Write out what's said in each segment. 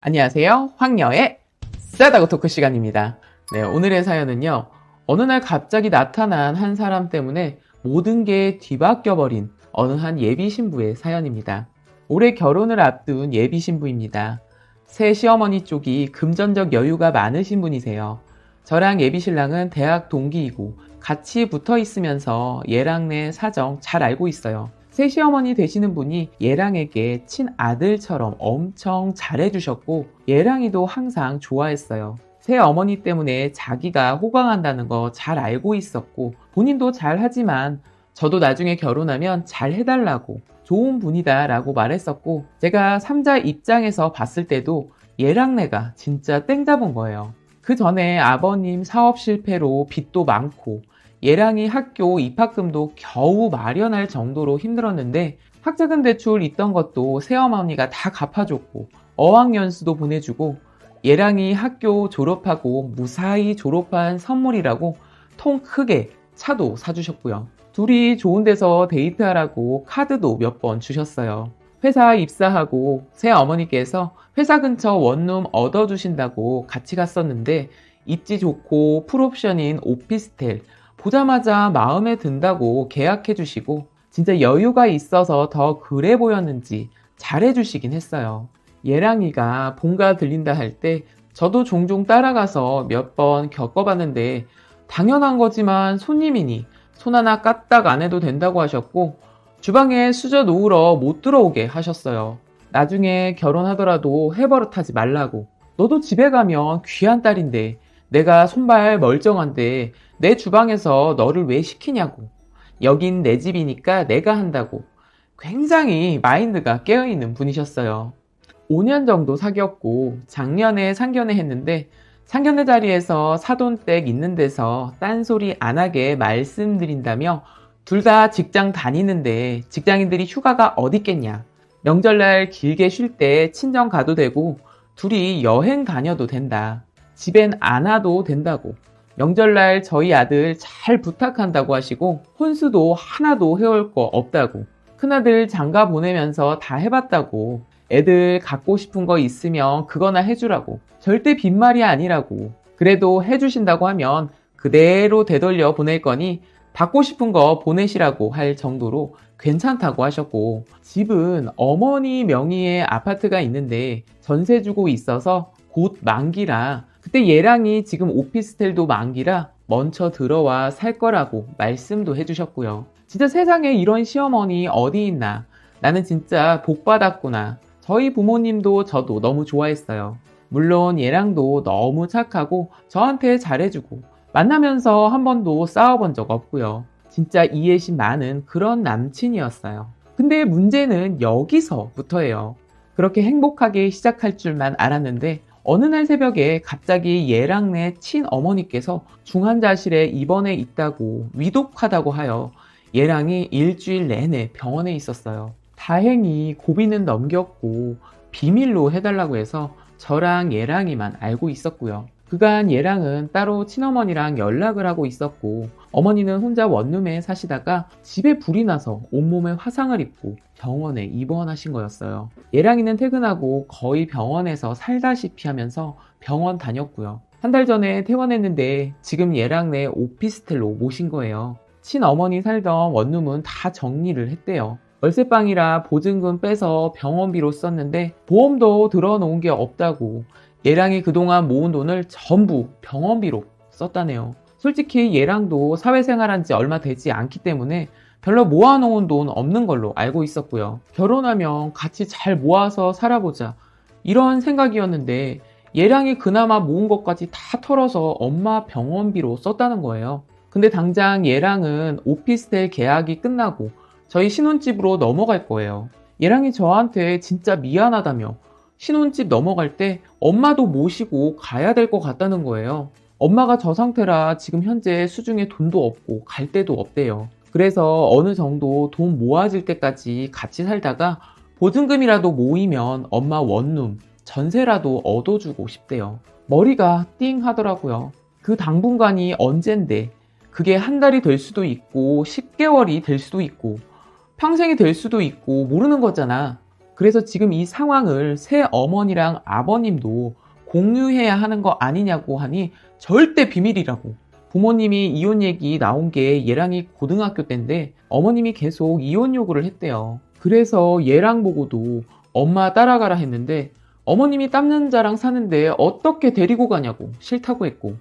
안녕하세요. 황여의 싸다고 토크 시간입니다. 네, 오늘의 사연은요. 어느 날 갑자기 나타난 한 사람 때문에 모든 게 뒤바뀌어버린 어느 한 예비 신부의 사연입니다. 올해 결혼을 앞둔 예비 신부입니다. 새 시어머니 쪽이 금전적 여유가 많으신 분이세요. 저랑 예비 신랑은 대학 동기이고 같이 붙어 있으면서 얘랑네 사정 잘 알고 있어요. 새 시어머니 되시는 분이 예랑에게 친아들처럼 엄청 잘해주셨고 예랑이도 항상 좋아했어요. 새 어머니 때문에 자기가 호강한다는 거 잘 알고 있었고 본인도 잘하지만 저도 나중에 결혼하면 잘 해달라고 좋은 분이다 라고 말했었고 제가 3자 입장에서 봤을 때도 예랑네가 진짜 땡 잡은 거예요. 그 전에 아버님 사업 실패로 빚도 많고 예랑이 학교 입학금도 겨우 마련할 정도로 힘들었는데 학자금 대출 있던 것도 새어머니가 다 갚아줬고 어학연수도 보내주고 예랑이 학교 졸업하고 무사히 졸업한 선물이라고 통 크게 차도 사주셨고요. 둘이 좋은 데서 데이트하라고 카드도 몇 번 주셨어요. 회사 입사하고 새어머니께서 회사 근처 원룸 얻어주신다고 같이 갔었는데 입지 좋고 풀옵션인 오피스텔 보자마자 마음에 든다고 계약해 주시고 진짜 여유가 있어서 더 그래 보였는지 잘해 주시긴 했어요. 예랑이가 본가 들린다 할 때 저도 종종 따라가서 몇 번 겪어봤는데 당연한 거지만 손님이니 손 하나 까딱 안 해도 된다고 하셨고 주방에 수저 놓으러 못 들어오게 하셨어요. 나중에 결혼하더라도 해버릇하지 말라고. 너도 집에 가면 귀한 딸인데 내가 손발 멀쩡한데 내 주방에서 너를 왜 시키냐고. 여긴 내 집이니까 내가 한다고. 굉장히 마인드가 깨어있는 분이셨어요. 5년 정도 사귀었고 작년에 상견례 했는데 상견례 자리에서 사돈댁 있는 데서 딴소리 안 하게 말씀드린다며 둘 다 직장 다니는데 직장인들이 휴가가 어디 있겠냐. 명절날 길게 쉴 때 친정 가도 되고 둘이 여행 다녀도 된다. 집엔 안 와도 된다고. 명절날 저희 아들 잘 부탁한다고 하시고 혼수도 하나도 해올 거 없다고. 큰아들 장가 보내면서 다 해봤다고. 애들 갖고 싶은 거 있으면 그거나 해주라고. 절대 빈말이 아니라고. 그래도 해주신다고 하면 그대로 되돌려 보낼 거니 받고 싶은 거 보내시라고 할 정도로 괜찮다고 하셨고 집은 어머니 명의의 아파트가 있는데 전세 주고 있어서 곧 만기라 그때 얘랑이 지금 오피스텔도 만기라 먼저 들어와 살 거라고 말씀도 해주셨고요. 진짜 세상에 이런 시어머니 어디 있나. 나는 진짜 복 받았구나. 저희 부모님도 저도 너무 좋아했어요. 물론 얘랑도 너무 착하고 저한테 잘해주고 만나면서 한 번도 싸워본 적 없고요. 진짜 이해심 많은 그런 남친이었어요. 근데 문제는 여기서부터예요. 그렇게 행복하게 시작할 줄만 알았는데 어느 날 새벽에 갑자기 얘랑네 친어머니께서 중환자실에 입원해 있다고 위독하다고 하여 얘랑이 일주일 내내 병원에 있었어요. 다행히 고비는 넘겼고 비밀로 해달라고 해서 저랑 얘랑이만 알고 있었고요. 그간 얘랑은 따로 친어머니랑 연락을 하고 있었고 어머니는 혼자 원룸에 사시다가 집에 불이 나서 온몸에 화상을 입고 병원에 입원하신 거였어요. 얘랑이는 퇴근하고 거의 병원에서 살다시피 하면서 병원 다녔고요. 한 달 전에 퇴원했는데 지금 얘랑네 오피스텔로 모신 거예요. 친어머니 살던 원룸은 다 정리를 했대요. 월세방이라 보증금 빼서 병원비로 썼는데 보험도 들어놓은 게 없다고 얘랑이 그동안 모은 돈을 전부 병원비로 썼다네요. 솔직히 얘랑도 사회생활한 지 얼마 되지 않기 때문에 별로 모아놓은 돈 없는 걸로 알고 있었고요. 결혼하면 같이 잘 모아서 살아보자 이런 생각이었는데 얘랑이 그나마 모은 것까지 다 털어서 엄마 병원비로 썼다는 거예요. 근데 당장 얘랑은 오피스텔 계약이 끝나고 저희 신혼집으로 넘어갈 거예요. 얘랑이 저한테 진짜 미안하다며 신혼집 넘어갈 때 엄마도 모시고 가야 될 것 같다는 거예요. 엄마가 저 상태라 지금 현재 수중에 돈도 없고 갈 데도 없대요. 그래서 어느 정도 돈 모아질 때까지 같이 살다가 보증금이라도 모이면 엄마 원룸, 전세라도 얻어주고 싶대요. 머리가 띵 하더라고요. 그 당분간이 언젠데 그게 한 달이 될 수도 있고 10개월이 될 수도 있고 평생이 될 수도 있고 모르는 거잖아. 그래서 지금 이 상황을 새 어머니랑 아버님도 공유해야 하는 거 아니냐고 하니 절대 비밀이라고. 부모님이 이혼 얘기 나온 게 얘랑이 고등학교 때인데 어머님이 계속 이혼 요구를 했대요. 그래서 얘랑 보고도 엄마 따라가라 했는데 어머님이 땀난 자랑 사는데 어떻게 데리고 가냐고 싫다고 했고,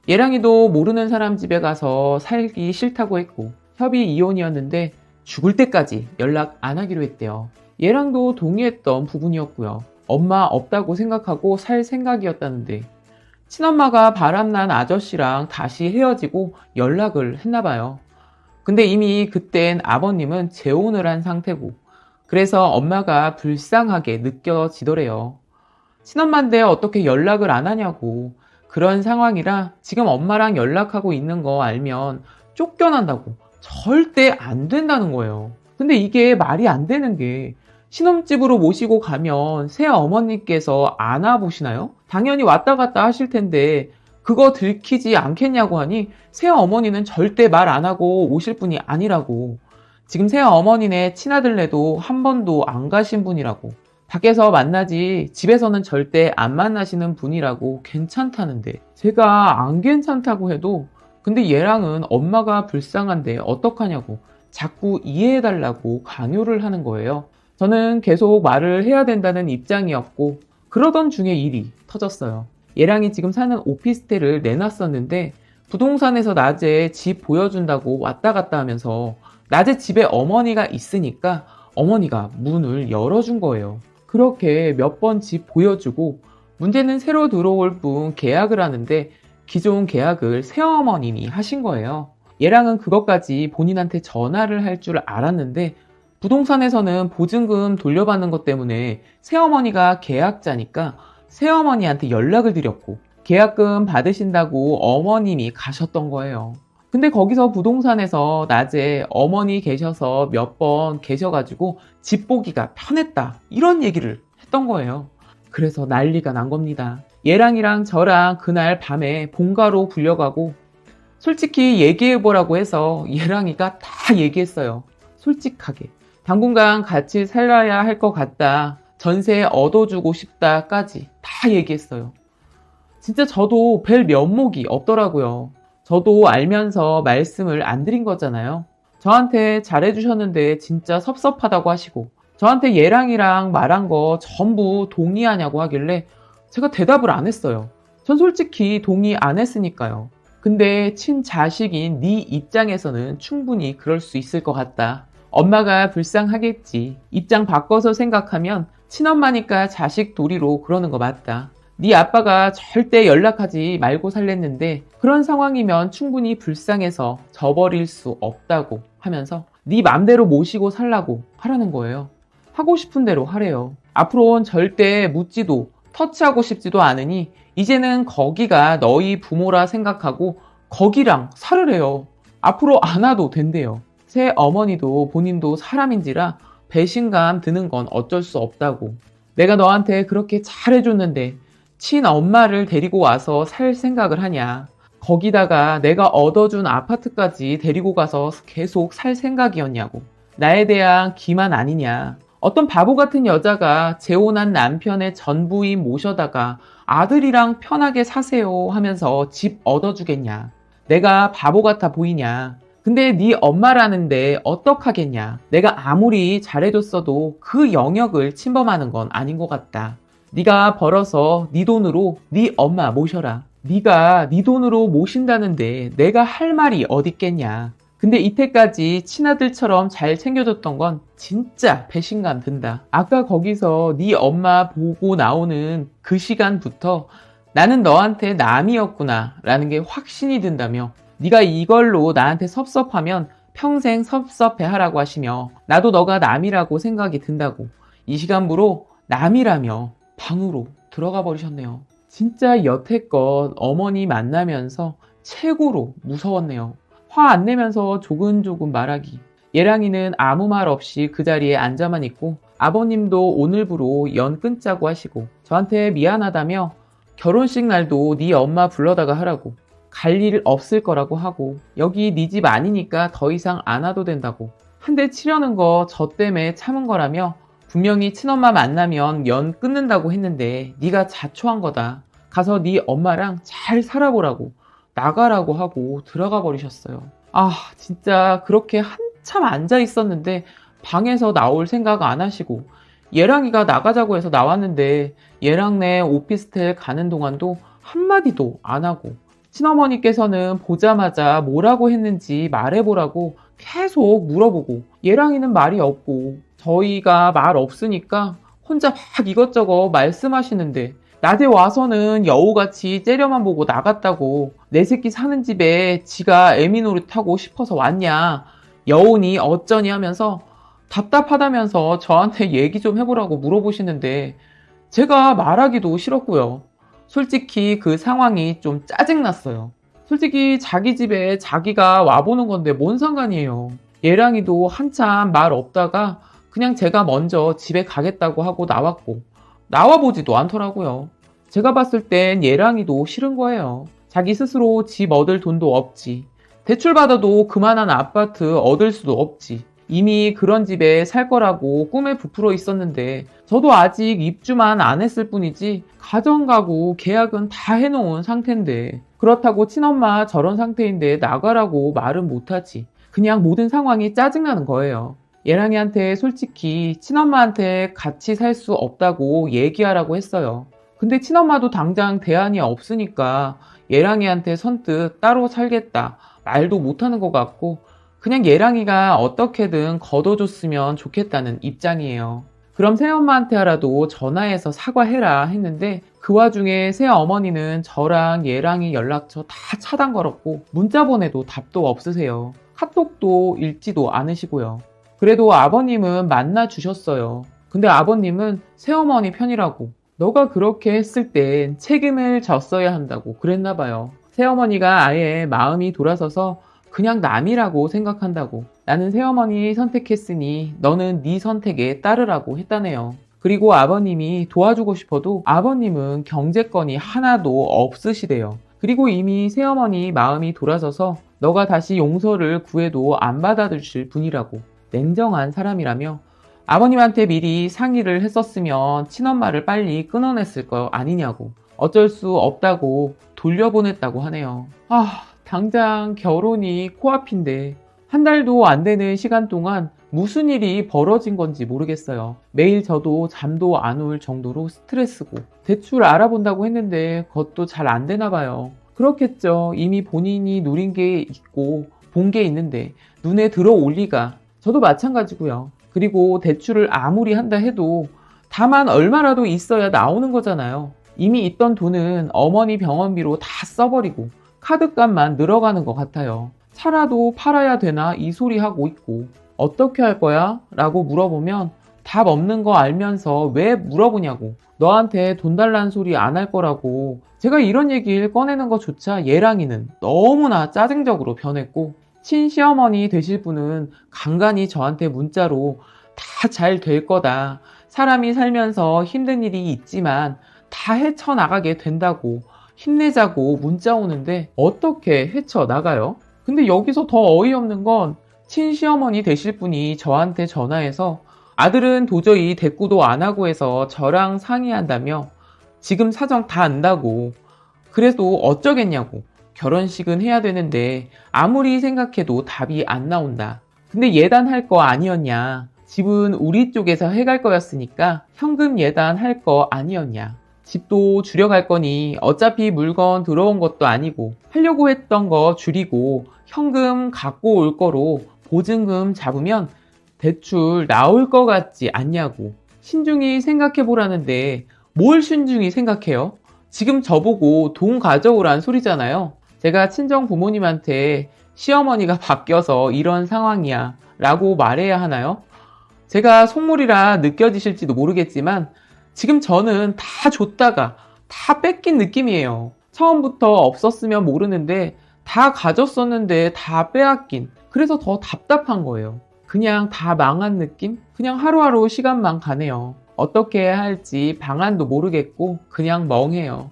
얘랑이도 모르는 사람 집에 가서 살기 싫다고 했고, 협의 이혼이었는데 죽을 때까지 연락 안 하기로 했대요. 얘랑도 동의했던 부분이었고요. 엄마 없다고 생각하고 살 생각이었다는데 친엄마가 바람난 아저씨랑 다시 헤어지고 연락을 했나봐요. 근데 이미 그땐 아버님은 재혼을 한 상태고, 그래서 엄마가 불쌍하게 느껴지더래요. 친엄마인데 어떻게 연락을 안 하냐고. 그런 상황이라 지금 엄마랑 연락하고 있는 거 알면 쫓겨난다고. 절대 안 된다는 거예요. 근데 이게 말이 안 되는 게, 신혼집으로 모시고 가면 새 어머니께서 안아보시나요? 당연히 왔다 갔다 하실 텐데 그거 들키지 않겠냐고 하니 새 어머니는 절대 말 안 하고 오실 분이 아니라고. 지금 새 어머니네 친아들네도 한 번도 안 가신 분이라고. 밖에서 만나지 집에서는 절대 안 만나시는 분이라고 괜찮다는데, 제가 안 괜찮다고 해도 근데 얘랑은 엄마가 불쌍한데 어떡하냐고 자꾸 이해해달라고 강요를 하는 거예요. 저는 계속 말을 해야 된다는 입장이었고, 그러던 중에 일이 터졌어요. 얘랑이 지금 사는 오피스텔을 내놨었는데 부동산에서 낮에 집 보여준다고 왔다 갔다 하면서 낮에 집에 어머니가 있으니까 어머니가 문을 열어준 거예요. 그렇게 몇 번 집 보여주고, 문제는 새로 들어올 분 계약을 하는데 기존 계약을 새어머님이 하신 거예요. 얘랑은 그것까지 본인한테 전화를 할 줄 알았는데 부동산에서는 보증금 돌려받는 것 때문에 새어머니가 계약자니까 새어머니한테 연락을 드렸고 계약금 받으신다고 어머님이 가셨던 거예요. 근데 거기서 부동산에서 낮에 어머니 계셔서 몇 번 계셔가지고 집 보기가 편했다 이런 얘기를 했던 거예요. 그래서 난리가 난 겁니다. 얘랑이랑 저랑 그날 밤에 본가로 불려가고 솔직히 얘기해보라고 해서 얘랑이가 다 얘기했어요. 솔직하게. 당분간 같이 살아야 할 것 같다. 전세 얻어주고 싶다까지 다 얘기했어요. 진짜 저도 뵐 면목이 없더라고요. 저도 알면서 말씀을 안 드린 거잖아요. 저한테 잘해주셨는데 진짜 섭섭하다고 하시고, 저한테 얘랑이랑 말한 거 전부 동의하냐고 하길래 제가 대답을 안 했어요. 전 솔직히 동의 안 했으니까요. 근데 친자식인 네 입장에서는 충분히 그럴 수 있을 것 같다. 엄마가 불쌍하겠지. 입장 바꿔서 생각하면 친엄마니까 자식 도리로 그러는 거 맞다. 네 아빠가 절대 연락하지 말고 살랬는데 그런 상황이면 충분히 불쌍해서 저버릴 수 없다고 하면서 네 맘대로 모시고 살라고 하라는 거예요. 하고 싶은 대로 하래요. 앞으로는 절대 묻지도 터치하고 싶지도 않으니 이제는 거기가 너희 부모라 생각하고 거기랑 살으래요. 앞으로 안 와도 된대요. 새 어머니도 본인도 사람인지라 배신감 드는 건 어쩔 수 없다고. 내가 너한테 그렇게 잘해줬는데 친엄마를 데리고 와서 살 생각을 하냐. 거기다가 내가 얻어준 아파트까지 데리고 가서 계속 살 생각이었냐고. 나에 대한 기만 아니냐. 어떤 바보 같은 여자가 재혼한 남편의 전부인 모셔다가 아들이랑 편하게 사세요 하면서 집 얻어주겠냐. 내가 바보 같아 보이냐. 근데 네 엄마라는데 어떡하겠냐. 내가 아무리 잘해줬어도 그 영역을 침범하는 건 아닌 것 같다. 네가 벌어서 네 돈으로 네 엄마 모셔라. 네가 네 돈으로 모신다는데 내가 할 말이 어딨겠냐. 근데 이때까지 친아들처럼 잘 챙겨줬던 건 진짜 배신감 든다. 아까 거기서 네 엄마 보고 나오는 그 시간부터 나는 너한테 남이었구나 라는 게 확신이 든다며, 네가 이걸로 나한테 섭섭하면 평생 섭섭해하라고 하시며 나도 너가 남이라고 생각이 든다고 이 시간부로 남이라며 방으로 들어가 버리셨네요. 진짜 여태껏 어머니 만나면서 최고로 무서웠네요. 화 안 내면서 조근조근 말하기. 예랑이는 아무 말 없이 그 자리에 앉아만 있고 아버님도 오늘부로 연 끊자고 하시고 저한테 미안하다며 결혼식 날도 네 엄마 불러다가 하라고, 갈 일 없을 거라고 하고 여기 네 집 아니니까 더 이상 안 와도 된다고, 한 대 치려는 거 저 때문에 참은 거라며 분명히 친엄마 만나면 연 끊는다고 했는데 네가 자초한 거다. 가서 네 엄마랑 잘 살아보라고 나가라고 하고 들어가 버리셨어요. 아, 진짜 그렇게 한참 앉아 있었는데 방에서 나올 생각 안 하시고 얘랑이가 나가자고 해서 나왔는데 얘랑네 오피스텔 가는 동안도 한마디도 안 하고 친어머니께서는 보자마자 뭐라고 했는지 말해보라고 계속 물어보고 얘랑이는 말이 없고 저희가 말 없으니까 혼자 막 이것저것 말씀하시는데 낮에 와서는 여우같이 째려만 보고 나갔다고 내 새끼 사는 집에 지가 애미 노릇하고 싶어서 왔냐 여우니 어쩌니 하면서 답답하다면서 저한테 얘기 좀 해보라고 물어보시는데 제가 말하기도 싫었고요. 솔직히 그 상황이 좀 짜증났어요. 솔직히 자기 집에 자기가 와보는 건데 뭔 상관이에요. 얘랑이도 한참 말 없다가 그냥 제가 먼저 집에 가겠다고 하고 나왔고 나와보지도 않더라고요. 제가 봤을 땐 얘랑이도 싫은 거예요. 자기 스스로 집 얻을 돈도 없지. 대출 받아도 그만한 아파트 얻을 수도 없지. 이미 그런 집에 살 거라고 꿈에 부풀어 있었는데 저도 아직 입주만 안 했을 뿐이지 가정가구 계약은 다 해놓은 상태인데 그렇다고 친엄마 저런 상태인데 나가라고 말은 못하지. 그냥 모든 상황이 짜증나는 거예요. 얘랑이한테 솔직히 친엄마한테 같이 살 수 없다고 얘기하라고 했어요. 근데 친엄마도 당장 대안이 없으니까 얘랑이한테 선뜻 따로 살겠다 말도 못하는 것 같고 그냥 얘랑이가 어떻게든 걷어줬으면 좋겠다는 입장이에요. 그럼 새엄마한테라도 전화해서 사과해라 했는데 그 와중에 새어머니는 저랑 얘랑이 연락처 다 차단 걸었고 문자 보내도 답도 없으세요. 카톡도 읽지도 않으시고요. 그래도 아버님은 만나 주셨어요. 근데 아버님은 새어머니 편이라고 너가 그렇게 했을 땐 책임을 졌어야 한다고 그랬나 봐요. 새어머니가 아예 마음이 돌아서서 그냥 남이라고 생각한다고 나는 새어머니 선택했으니 너는 네 선택에 따르라고 했다네요. 그리고 아버님이 도와주고 싶어도 아버님은 경제권이 하나도 없으시대요. 그리고 이미 새어머니 마음이 돌아서서 너가 다시 용서를 구해도 안 받아주실 분이라고 냉정한 사람이라며 아버님한테 미리 상의를 했었으면 친엄마를 빨리 끊어냈을 거 아니냐고 어쩔 수 없다고 돌려보냈다고 하네요. 당장 결혼이 코앞인데 한 달도 안 되는 시간 동안 무슨 일이 벌어진 건지 모르겠어요. 매일 저도 잠도 안 올 정도로 스트레스고 대출 알아본다고 했는데 그것도 잘 안 되나 봐요. 그렇겠죠. 이미 본인이 누린 게 있고 본 게 있는데 눈에 들어올 리가. 저도 마찬가지고요. 그리고 대출을 아무리 한다 해도 다만 얼마라도 있어야 나오는 거잖아요. 이미 있던 돈은 어머니 병원비로 다 써버리고 카드값만 늘어가는 것 같아요. 차라도 팔아야 되나 이 소리 하고 있고 어떻게 할 거야? 라고 물어보면 답 없는 거 알면서 왜 물어보냐고 너한테 돈 달라는 소리 안 할 거라고 제가 이런 얘기를 꺼내는 것조차 얘랑이는 너무나 짜증적으로 변했고 친시어머니 되실 분은 간간히 저한테 문자로 다 잘 될 거다. 사람이 살면서 힘든 일이 있지만 다 헤쳐나가게 된다고 힘내자고 문자 오는데 어떻게 헤쳐나가요? 근데 여기서 더 어이없는 건 친시어머니 되실 분이 저한테 전화해서 아들은 도저히 대꾸도 안 하고 해서 저랑 상의한다며 지금 사정 다 안다고 그래도 어쩌겠냐고 결혼식은 해야 되는데 아무리 생각해도 답이 안 나온다. 근데 예단할 거 아니었냐. 집은 우리 쪽에서 해갈 거였으니까 현금 예단할 거 아니었냐. 집도 줄여갈 거니 어차피 물건 들어온 것도 아니고 하려고 했던 거 줄이고 현금 갖고 올 거로 보증금 잡으면 대출 나올 거 같지 않냐고 신중히 생각해 보라는데 뭘 신중히 생각해요? 지금 저보고 돈 가져오란 소리잖아요. 제가 친정 부모님한테 시어머니가 바뀌어서 이런 상황이야 라고 말해야 하나요? 제가 속물이라 느껴지실지도 모르겠지만 지금 저는 다 줬다가 다 뺏긴 느낌이에요. 처음부터 없었으면 모르는데 다 가졌었는데 다 빼앗긴. 그래서 더 답답한 거예요. 그냥 다 망한 느낌? 그냥 하루하루 시간만 가네요. 어떻게 해야 할지 방안도 모르겠고 그냥 멍해요.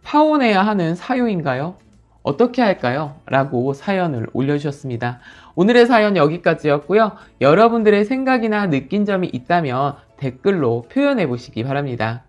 파혼해야 하는 사유인가요? 어떻게 할까요? 라고 사연을 올려주셨습니다. 오늘의 사연 여기까지였고요. 여러분들의 생각이나 느낀 점이 있다면 댓글로 표현해 보시기 바랍니다.